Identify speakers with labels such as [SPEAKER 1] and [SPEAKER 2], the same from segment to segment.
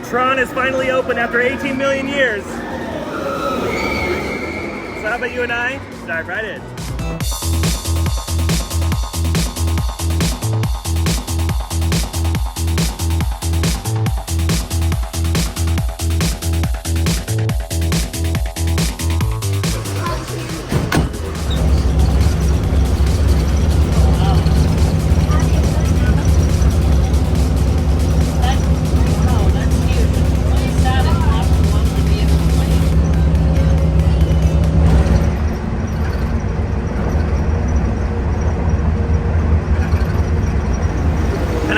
[SPEAKER 1] Tron is finally open after 18 million years. So how about you and I dive right in?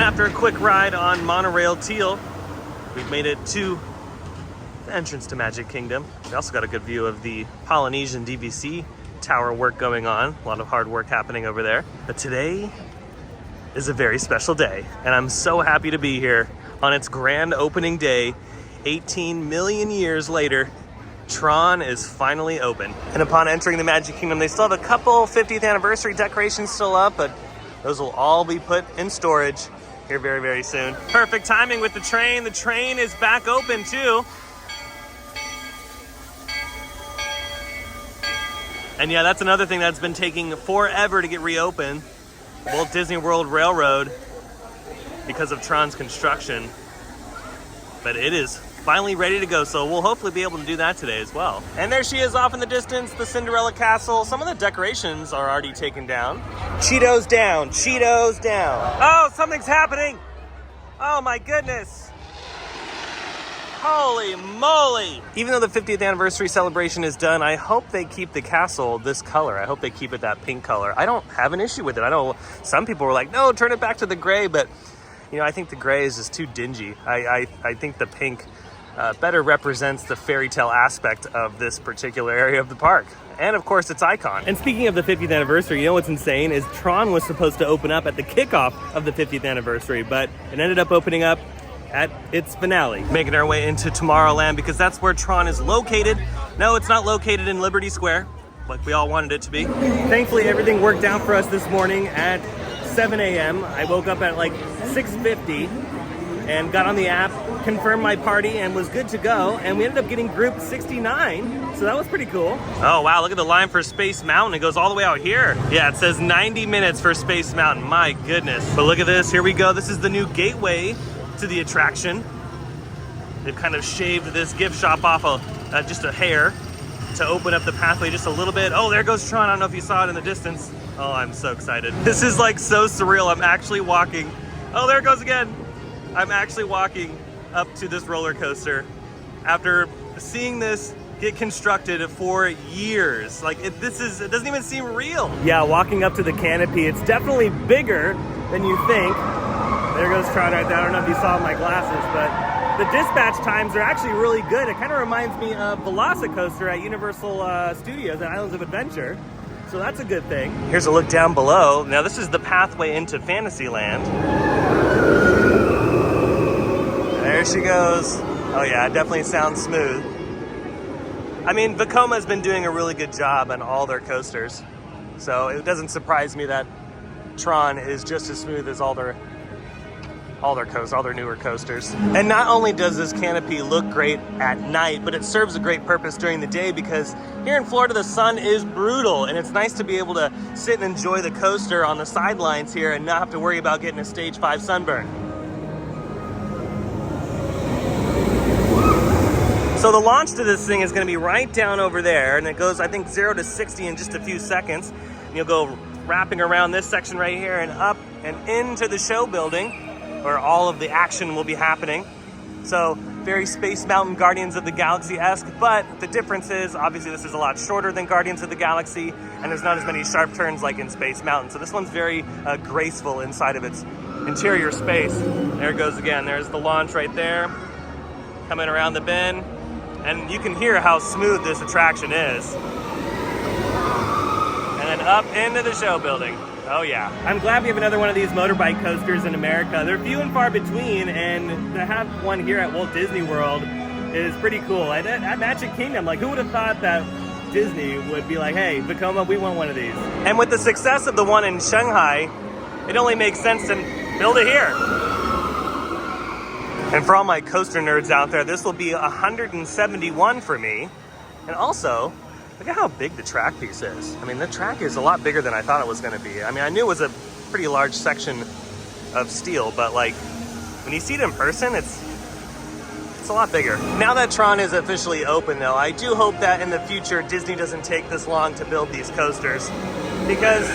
[SPEAKER 1] After a quick ride on monorail Teal, we've made it to the entrance to Magic Kingdom. We also got a good view of the Polynesian DVC tower work going on. A lot of hard work happening over there. But today is a very special day, and I'm so happy to be here on its grand opening day. 18 million years later, Tron is finally open. And upon entering the Magic Kingdom, they still have a couple 50th anniversary decorations still up, but those will all be put in storage here very, very soon. Perfect timing with the train. The train is back open too. And yeah, that's another thing that's been taking forever to get reopened. Walt Disney World Railroad, because of Tron's construction. But it is finally ready to go, so we'll hopefully be able to do that today as well. And there she is off in the distance, the Cinderella Castle. Some of the decorations are already taken down. Cheetos down, Cheetos down. Oh, something's happening. Oh my goodness. Holy moly. Even though the 50th anniversary celebration is done, I hope they keep the castle this color. I hope they keep it that pink color. I don't have an issue with it. I know some people were like, no, turn it back to the gray, but you know, I think the gray is just too dingy. I think the pink better represents the fairy tale aspect of this particular area of the park. And of course, its icon. And speaking of the 50th anniversary, you know what's insane is Tron was supposed to open up at the kickoff of the 50th anniversary, but it ended up opening up at its finale. Making our way into Tomorrowland because that's where Tron is located. No, it's not located in Liberty Square, like we all wanted it to be. Thankfully, everything worked out for us this morning at 7 a.m. I woke up at like 6:50 and got on the app, confirmed my party, and was good to go. And we ended up getting group 69, so that was pretty cool. Oh wow, look at the line for Space Mountain. It goes all the way out here. Yeah, it says 90 minutes for Space Mountain. My goodness. But look at this, here we go. This is the new gateway to the attraction. They've kind of shaved this gift shop off just a hair to open up the pathway just a little bit. Oh, there goes Tron. I don't know if you saw it in the distance. Oh, I'm so excited. This is like so surreal. I'm actually walking. Oh, there it goes again. I'm actually walking up to this roller coaster after seeing this get constructed for years. Like it doesn't even seem real. Yeah, walking up to the canopy, it's definitely bigger than you think. There goes Tron right there. I don't know if you saw my glasses, but the dispatch times are actually really good. It kind of reminds me of Velocicoaster at Universal Studios at Islands of Adventure. So that's a good thing. Here's a look down below. Now this is the pathway into Fantasyland. There she goes. Oh yeah, it definitely sounds smooth. I mean, Vecoma's been doing a really good job on all their coasters. So it doesn't surprise me that Tron is just as smooth as all their newer coasters. And not only does this canopy look great at night, but it serves a great purpose during the day because here in Florida, the sun is brutal and it's nice to be able to sit and enjoy the coaster on the sidelines here and not have to worry about getting a stage 5 sunburn. So the launch to this thing is gonna be right down over there, and it goes, I think, 0 to 60 in just a few seconds. And you'll go wrapping around this section right here and up and into the show building, where all of the action will be happening. So very Space Mountain Guardians of the Galaxy-esque, but the difference is obviously this is a lot shorter than Guardians of the Galaxy, and there's not as many sharp turns like in Space Mountain. So this one's very graceful inside of its interior space. There it goes again. There's the launch right there, coming around the bend, and you can hear how smooth this attraction is. And then up into the show building. Oh yeah. I'm glad we have another one of these motorbike coasters in America. They're few and far between, and to have one here at Walt Disney World is pretty cool. At Magic Kingdom, like who would have thought that Disney would be like, hey, Vekoma, we want one of these. And with the success of the one in Shanghai, it only makes sense to build it here. And for all my coaster nerds out there, this will be 171 for me. And also, look at how big the track piece is. I mean, the track is a lot bigger than I thought it was going to be. I mean, I knew it was a pretty large section of steel, but like when you see it in person, it's a lot bigger. Now that Tron is officially open though, I do hope that in the future Disney doesn't take this long to build these coasters, because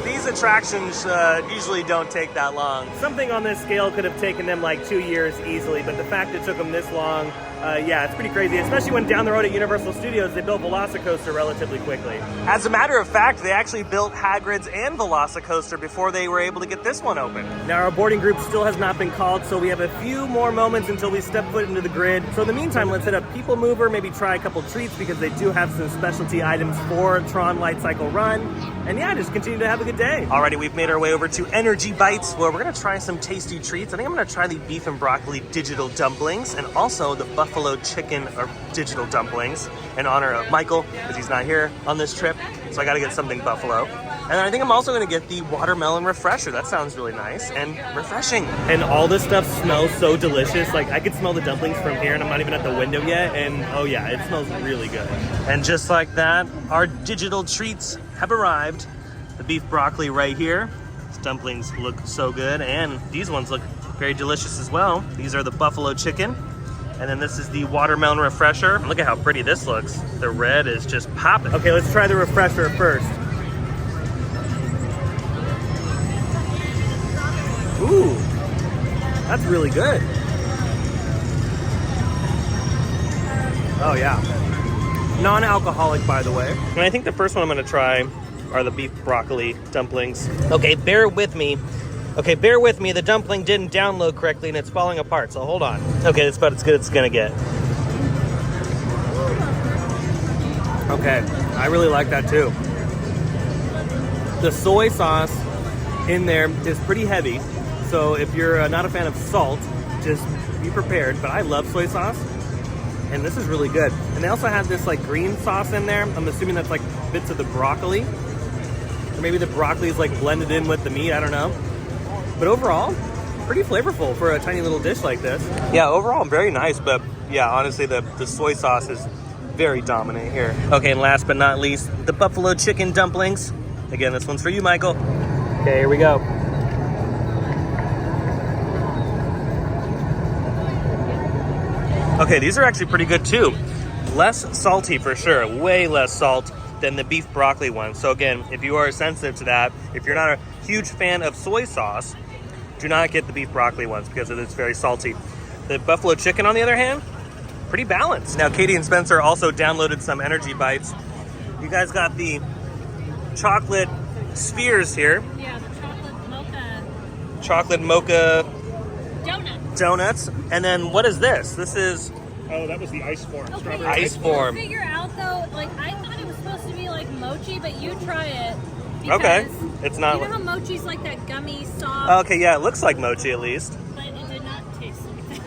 [SPEAKER 1] these attractions usually don't take that long. Something on this scale could have taken them like 2 years easily, but the fact it took them this long, yeah, it's pretty crazy, especially when down the road at Universal Studios, they built Velocicoaster relatively quickly. As a matter of fact, they actually built Hagrid's and Velocicoaster before they were able to get this one open. Now, our boarding group still has not been called, so we have a few more moments until we step foot into the grid. So in the meantime, let's hit up People Mover, maybe try a couple treats, because they do have some specialty items for Tron Light Cycle Run. And yeah, just continue to have a good day. Alrighty, we've made our way over to Energy Bites, where we're gonna try some tasty treats. I think I'm gonna try the beef and broccoli digital dumplings, and also the buffalo chicken or digital dumplings in honor of Michael, because he's not here on this trip. So I gotta get something buffalo. And I think I'm also gonna get the watermelon refresher. That sounds really nice and refreshing. And all this stuff smells so delicious. Like, I could smell the dumplings from here, and I'm not even at the window yet. And oh yeah, it smells really good. And just like that, our digital treats have arrived. The beef broccoli right here. These dumplings look so good, and these ones look very delicious as well. These are the buffalo chicken. And then this is the watermelon refresher. Look at how pretty this looks. The red is just popping. Okay, let's try the refresher first. Ooh, that's really good. Oh yeah. Non-alcoholic, by the way. And I think the first one I'm gonna try are the beef broccoli dumplings. Okay, bear with me. Okay, bear with me. The dumpling didn't download correctly and it's falling apart, so hold on. Okay, that's about as good as it's gonna get. Okay, I really like that too. The soy sauce in there is pretty heavy, so if you're not a fan of salt, just be prepared. But I love soy sauce, and this is really good. And they also have this like green sauce in there. I'm assuming that's like bits of the broccoli. Or maybe the broccoli is like blended in with the meat, I don't know. But overall, pretty flavorful for a tiny little dish like this. Yeah, overall very nice, but yeah, honestly the soy sauce is very dominant here. Okay, and last but not least, the buffalo chicken dumplings. Again, this one's for you, Michael. Okay, here we go. Okay, these are actually pretty good too. Less salty for sure, way less salt than the beef broccoli one. So again, if you are sensitive to that, if you're not a huge fan of soy sauce, do not get the beef broccoli ones because it's very salty. The buffalo chicken, on the other hand, pretty balanced. Now, Katie and Spencer also downloaded some Energy Bites. You guys got the chocolate spheres here.
[SPEAKER 2] Yeah, the chocolate mocha.
[SPEAKER 1] Chocolate mocha
[SPEAKER 2] Donuts.
[SPEAKER 1] And then what is this? This is...
[SPEAKER 3] Oh, that was the ice form.
[SPEAKER 2] Okay,
[SPEAKER 3] Strawberry
[SPEAKER 1] ice form.
[SPEAKER 2] Figure out though, like I thought it was supposed to be like mochi, but you try it.
[SPEAKER 1] Okay, it's not.
[SPEAKER 2] You know how mochi's like that gummy soft.
[SPEAKER 1] Okay, yeah, it looks like mochi at least.
[SPEAKER 2] But it did not taste like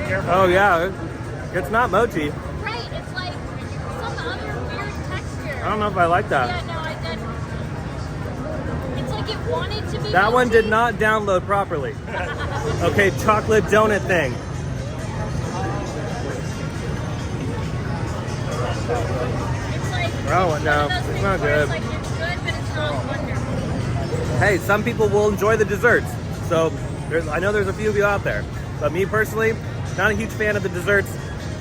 [SPEAKER 2] that.
[SPEAKER 1] Oh yeah, it's not mochi.
[SPEAKER 2] Right, it's like some other weird texture.
[SPEAKER 1] I don't know if I like that.
[SPEAKER 2] Yeah, no, I didn't. It's like it wanted to be.
[SPEAKER 1] That
[SPEAKER 2] mochi.
[SPEAKER 1] one did not download properly. Okay, chocolate donut thing.
[SPEAKER 2] It's like
[SPEAKER 1] Oh no,
[SPEAKER 2] one of those
[SPEAKER 1] it's
[SPEAKER 2] things
[SPEAKER 1] not
[SPEAKER 2] where
[SPEAKER 1] good.
[SPEAKER 2] It's like it's good, but it's not wonderful.
[SPEAKER 1] Hey, some people will enjoy the desserts. So I know there's a few of you out there. But me personally, not a huge fan of the desserts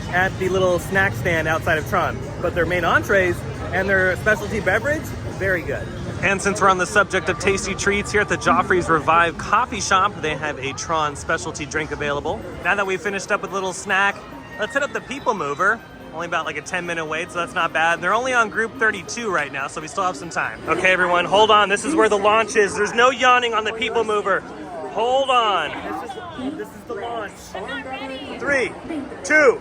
[SPEAKER 1] at the little snack stand outside of Tron. But their main entrees and their specialty beverage, very good. And since we're on the subject of tasty treats, here at the Joffrey's Revive Coffee Shop, they have a Tron specialty drink available. Now that we've finished up with a little snack, let's hit up the People Mover. Only about like a 10-minute wait, so that's not bad. They're only on group 32 right now, so we still have some time. Okay, everyone, hold on. This is where the launch is. There's no yawning on the People Mover. Hold on. This is the launch.
[SPEAKER 2] I'm not ready.
[SPEAKER 1] 3, 2,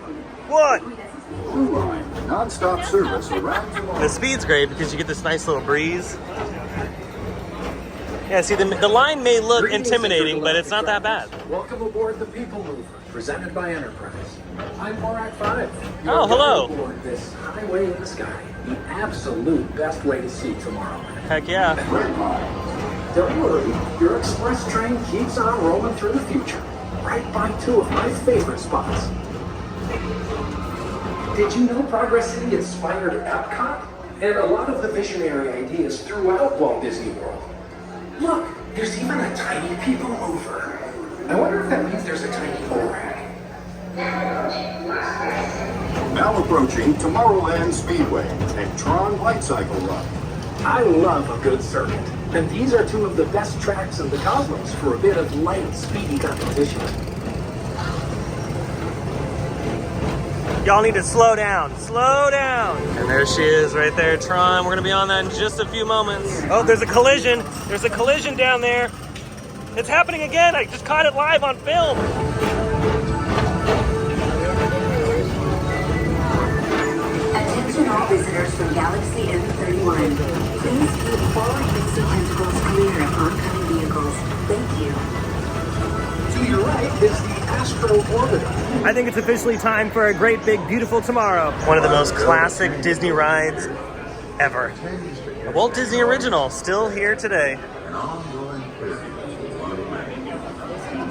[SPEAKER 1] 1.
[SPEAKER 4] Non-stop service around tomorrow.
[SPEAKER 1] The speed's great because you get this nice little breeze. Yeah, see, the line may look intimidating, but it's not that bad.
[SPEAKER 4] Welcome aboard the People Mover, presented by Enterprise. I'm Morak 5.
[SPEAKER 1] Oh, hello.
[SPEAKER 4] Aboard this highway in the sky, the absolute best way to see tomorrow.
[SPEAKER 1] Heck yeah.
[SPEAKER 4] Don't worry, your express train keeps on rolling through the future, right by two of my favorite spots. Did you know Progress City inspired Epcot? And a lot of the visionary ideas throughout Walt Disney World. Look, there's even a tiny people mover. I wonder if that means there's a tiny ORAC.
[SPEAKER 3] Now approaching Tomorrowland Speedway and Tron Light Cycle Run.
[SPEAKER 4] I love a good circuit, and these are two of the best tracks in the cosmos for a bit of light, speedy competition.
[SPEAKER 1] Y'all need to slow down, slow down. And there she is right there, Tron. We're gonna be on that in just a few moments. Oh, there's a collision. There's a collision down there. It's happening again. I just caught it live on film.
[SPEAKER 5] Attention all visitors from Galaxy M31. Please keep forward-facing tentacles clear of oncoming vehicles. Thank you.
[SPEAKER 4] To your right is the Astro Orbiter.
[SPEAKER 1] I think it's officially time for a great big beautiful tomorrow. One of the most classic Disney rides ever. A Walt Disney original, still here today.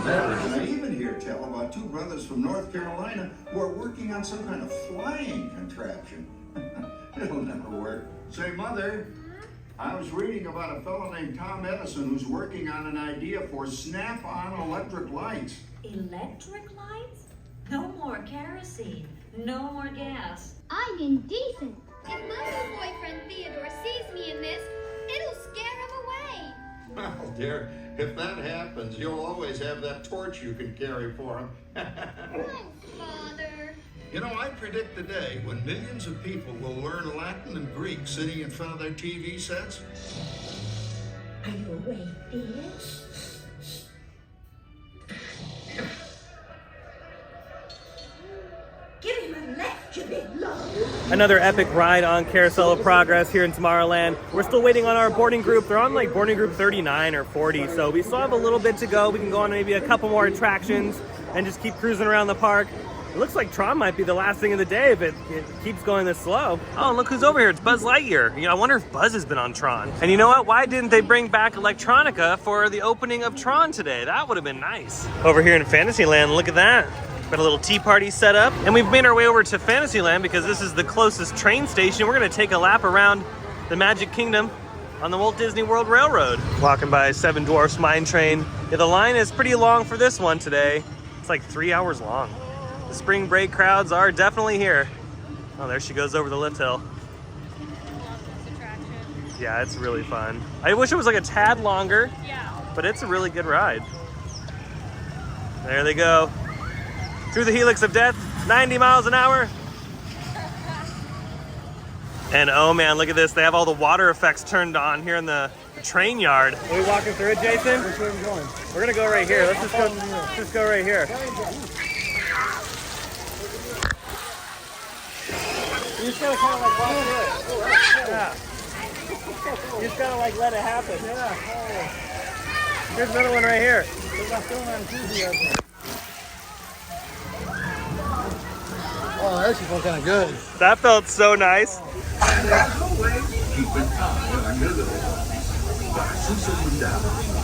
[SPEAKER 3] I even hear tell about two brothers from North Carolina who are working on some kind of flying contraption. It'll never work. Say, Mother, I was reading about a fellow named Tom Edison who's working on an idea for snap-on electric lights.
[SPEAKER 6] Electric lights? No more kerosene. No more gas.
[SPEAKER 7] I'm indecent. If my new boyfriend Theodore sees me in this, it'll scare him away.
[SPEAKER 3] Well, dear, if that happens, you'll always have that torch you can carry for him.
[SPEAKER 7] Thanks, Father.
[SPEAKER 3] You know, I predict the day when millions of people will learn Latin and Greek sitting in front of their TV sets.
[SPEAKER 6] Are you awake, dear? Give him a left, you big love.
[SPEAKER 1] Another epic ride on Carousel of Progress here in Tomorrowland. We're still waiting on our boarding group. They're on like boarding group 39 or 40, so we still have a little bit to go. We can go on maybe a couple more attractions and just keep cruising around the park. It looks like Tron might be the last thing of the day if it keeps going this slow. Oh, look who's over here. It's Buzz Lightyear. You know, I wonder if Buzz has been on Tron. And you know what? Why didn't they bring back Electronica for the opening of Tron today? That would have been nice. Over here in Fantasyland, look at that. Got a little tea party set up. And we've made our way over to Fantasyland because this is the closest train station. We're gonna take a lap around the Magic Kingdom on the Walt Disney World Railroad. Walking by Seven Dwarfs Mine Train. Yeah, the line is pretty long for this one today. It's like 3 hours long. The spring break crowds are definitely here. Oh, there she goes over the lift hill. Yeah, it's really fun. I wish it was like a tad longer, but it's a really good ride. There they go. Through the helix of death, 90 miles an hour. And oh man, look at this. They have all the water effects turned on here in the train yard. Are we walking through it, Jason?
[SPEAKER 8] Which way are we going?
[SPEAKER 1] We're gonna go right here. Let's just go right here. You just gotta kind of like walk through it. Yeah. You just gotta like let it happen. Yeah. Here's another one right here.
[SPEAKER 8] Oh, that actually felt kind of good.
[SPEAKER 1] That felt so nice.
[SPEAKER 4] Para su seguridad,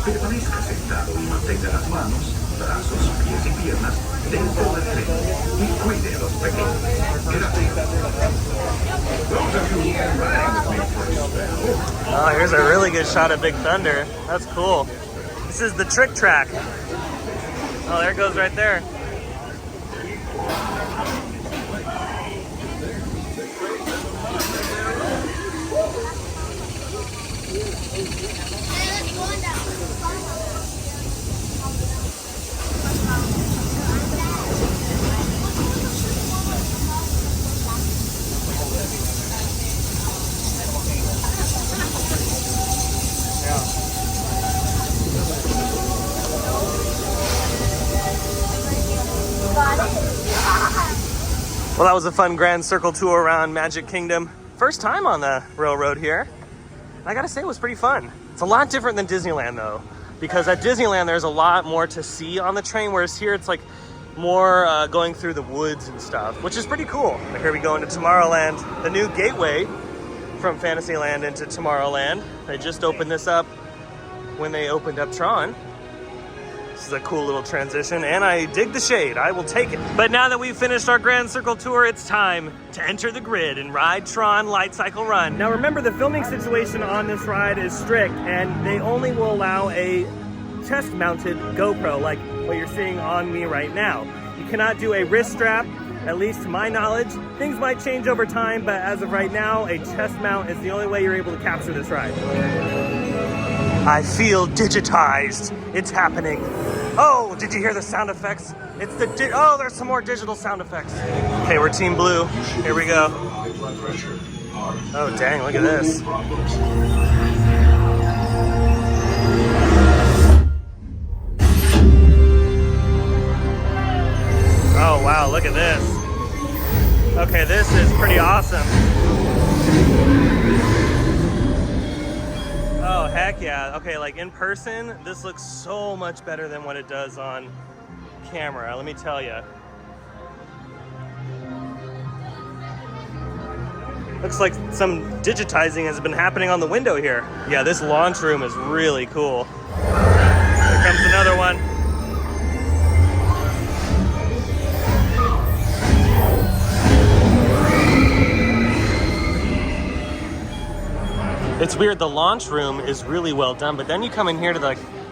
[SPEAKER 4] permanezca sentado y mantenga las manos, brazos, pies y piernas dentro del tren y cuide a los pequeños. Gracias. Those of you who can ride with me for a spell.
[SPEAKER 1] Oh, here's a really good shot of Big Thunder. That's cool. This is the trick track. Oh, there it goes right there. Well, that was a fun grand circle tour around Magic Kingdom. First time on the railroad here. I gotta say, it was pretty fun. It's a lot different than Disneyland though, because at Disneyland there's a lot more to see on the train, whereas here it's like more going through the woods and stuff, which is pretty cool. But here we go into Tomorrowland, the new gateway from Fantasyland into Tomorrowland. They just opened this up when they opened up Tron. This is a cool little transition, and I dig the shade. I will take it. But now that we've finished our Grand Circle tour, it's time to enter the grid and ride Tron Light Cycle Run. Now remember, the filming situation on this ride is strict, and they only will allow a chest-mounted GoPro, like what you're seeing on me right now. You cannot do a wrist strap, at least to my knowledge. Things might change over time, but as of right now, a chest mount is the only way you're able to capture this ride. I feel digitized. It's happening. Oh, did you hear the sound effects? It's the oh, there's some more digital sound effects. Okay, we're Team Blue. Here we go. Oh, dang, look at this. Oh, wow, look at this. Okay, this is pretty awesome. Oh, heck yeah. Okay, like in person, this looks so much better than what it does on camera, let me tell you. Looks like some digitizing has been happening on the window here. Yeah, this launch room is really cool. Here comes another one. It's weird, the launch room is really well done, but then you come in here to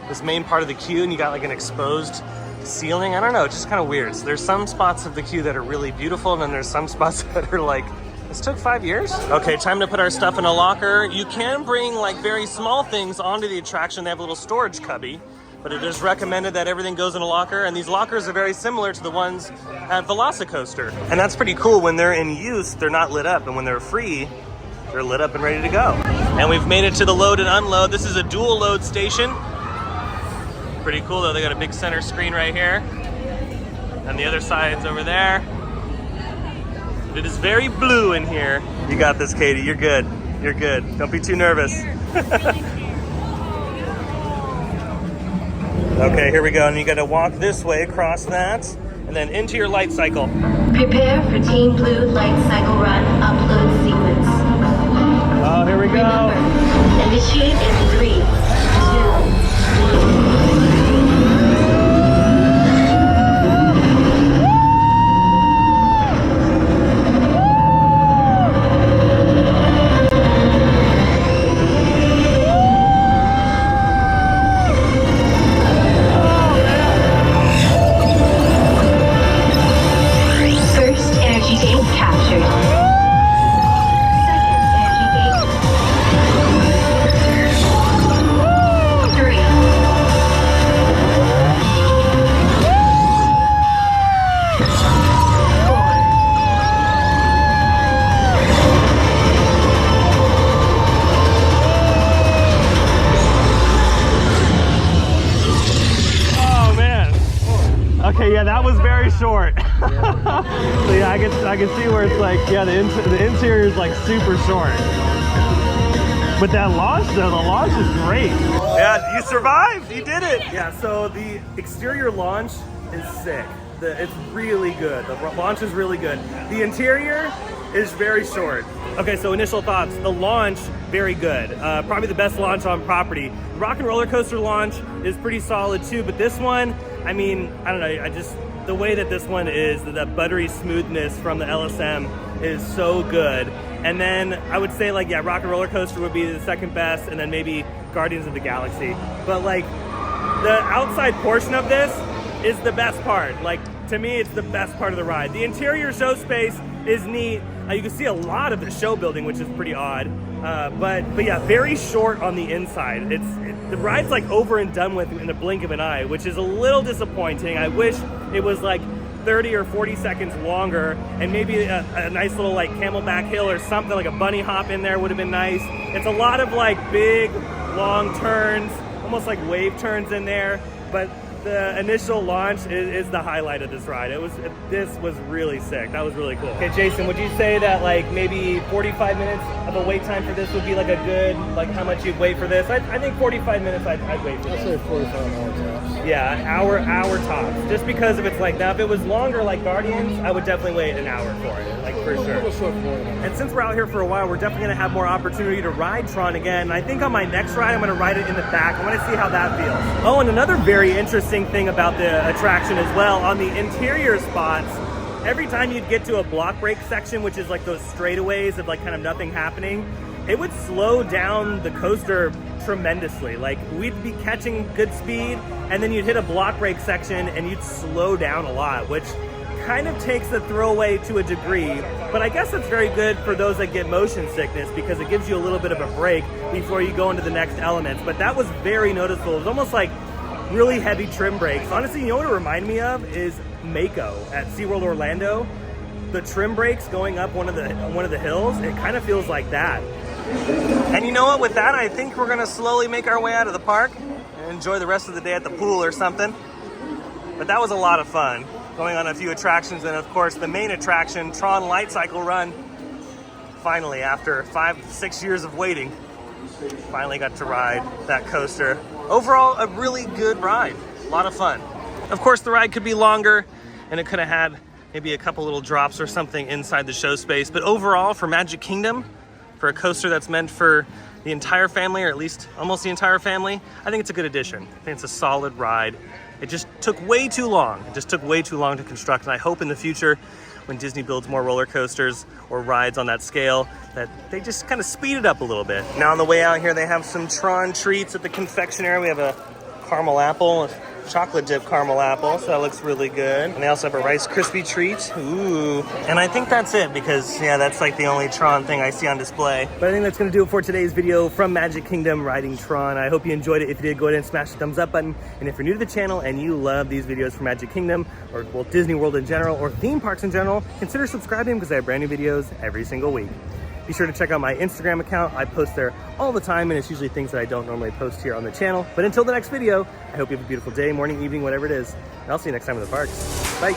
[SPEAKER 1] this main part of the queue and you got like an exposed ceiling. I don't know, it's just kind of weird. So there's some spots of the queue that are really beautiful, and then there's some spots that are like, this took 5 years? Okay, time to put our stuff in a locker. You can bring like very small things onto the attraction. They have a little storage cubby, but it is recommended that everything goes in a locker, and these lockers are very similar to the ones at Velocicoaster. And that's pretty cool. When they're in use, they're not lit up, and when they're free, they're lit up and ready to go. And we've made it to the load and unload. This is a dual load station. Pretty cool though, they got a big center screen right here. And the other side's over there. It is very blue in here. You got this, Katie, you're good. You're good, don't be too nervous. Okay, here we go, and you gotta walk this way across that, and then into your light cycle.
[SPEAKER 5] Prepare for Team Blue Light Cycle Run upload sequence.
[SPEAKER 1] Oh, here we go.
[SPEAKER 5] Remember, initiate in 3, 2, 1.
[SPEAKER 1] Okay, yeah, that was very short. So yeah, I can see where it's like, yeah, the interior is like super short. But that launch though, the launch is great. Yeah, you survived, you did it. Yeah, so the exterior launch is sick. It's really good. The launch is really good. The interior is very short. Okay, so initial thoughts. The launch, very good. Probably the best launch on property. The Rock and Roller Coaster launch is pretty solid too, but this one, I mean, I don't know, the way that this one is, the buttery smoothness from the LSM is so good. And then I would say like, yeah, Rock and Roller Coaster would be the second best, and then maybe Guardians of the Galaxy. But like, the outside portion of this is the best part. Like, to me, it's the best part of the ride. The interior show space is neat. You can see a lot of the show building, which is pretty odd. But yeah, very short on the inside. The ride's like over and done with in the blink of an eye, which is a little disappointing. I wish it was like 30 or 40 seconds longer, and maybe a nice little like camelback hill or something, like a bunny hop in there would have been nice. It's a lot of like big, long turns, almost like wave turns in there, but the initial launch is the highlight of this ride. This was really sick. That was really cool. Okay, Jason, would you say that like maybe 45 minutes of a wait time for this would be like a good, like how much you'd wait for this? I think 45 minutes I'd wait for this.
[SPEAKER 8] I'd say 45 minutes.
[SPEAKER 1] Yeah, an hour tops. Just because if it's like, now if it was longer like Guardians, I would definitely wait an hour for it, like for sure. And since we're out here for a while, we're definitely gonna have more opportunity to ride Tron again. And I think on my next ride, I'm gonna ride it in the back. I wanna see how that feels. Oh, and another very interesting thing about the attraction as well, on the interior spots, every time you'd get to a block break section, which is like those straightaways of like kind of nothing happening, it would slow down the coaster tremendously. Like we'd be catching good speed and then you'd hit a block break section and you'd slow down a lot, which kind of takes the thrill away to a degree. But I guess it's very good for those that get motion sickness because it gives you a little bit of a break before you go into the next elements. But that was very noticeable. It was almost like really heavy trim brakes. Honestly, you know what it reminded me of is Mako at SeaWorld Orlando. The trim brakes going up one of the hills, it kind of feels like that. And you know what, with that, I think we're gonna slowly make our way out of the park and enjoy the rest of the day at the pool or something. But that was a lot of fun, going on a few attractions, and of course the main attraction, Tron Light Cycle Run. Finally, after 5-6 years of waiting, finally got to ride that coaster. Overall, a really good ride, a lot of fun. Of course, the ride could be longer, and it could have had maybe a couple little drops or something inside the show space, but overall, for Magic Kingdom, for a coaster that's meant for the entire family, or at least almost the entire family, I think it's a good addition. I think it's a solid ride. It just took way too long. It just took way too long to construct, and I hope in the future, when Disney builds more roller coasters or rides on that scale, that they just kind of speed it up a little bit. Now on the way out here, they have some Tron treats at the confectionery. We have a caramel apple, a chocolate dip caramel apple, so that looks really good. And they also have a Rice Krispie treat. Ooh. And I think that's it because, yeah, that's like the only Tron thing I see on display. But I think that's gonna do it for today's video from Magic Kingdom riding Tron. I hope you enjoyed it. If you did, go ahead and smash the thumbs up button. And if you're new to the channel and you love these videos from Magic Kingdom or Walt Disney World in general or theme parks in general, consider subscribing because I have brand new videos every single week. Be sure to check out my Instagram account. I post there all the time, and it's usually things that I don't normally post here on the channel. But until the next video, I hope you have a beautiful day, morning, evening, whatever it is. And I'll see you next time in the parks. Bye.